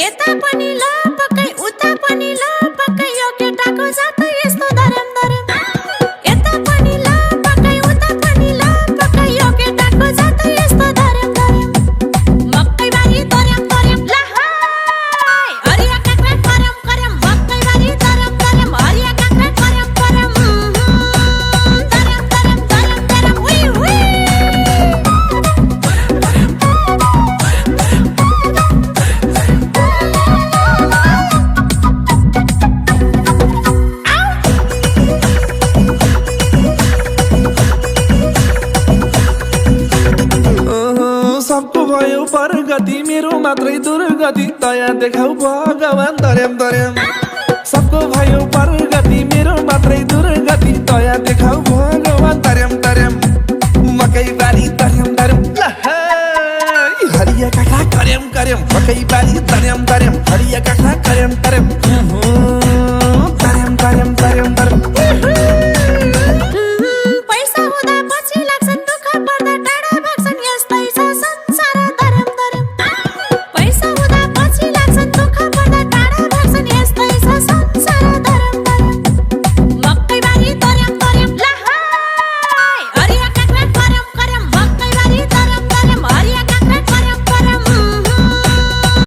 यता पनि ल पक्कै उता पनि ल पक्कै यो केटाको जात यस्तो धरम धरम यता पनि ल पक्कै उता पनि ल पक्कै यो केटाको जात यस्तो धरम धरम मकै बारी धरम धरम ला हाय हरिया काक्रा करम करम मकै बारी धरम धरम हरिया काक्रा करम करम धरम धरम धरम धरम उई उई सबको भयो परगति मेरो मात्रै दुर्गति दया देखाऊ भगवान धर्याम धर्याम सबको भयो परगति मेरो मात्रै दुर्गति दया देखाऊ भगवान धर्याम धर्याम मकै बारी धर्याम धर्याम हरिया काक्रा कर्याम कर्याम मकै बारी धर्याम धर्याम हरिया काक्रा कर्याम कर्याम धर्याम धर्याम धर्याम धर्याम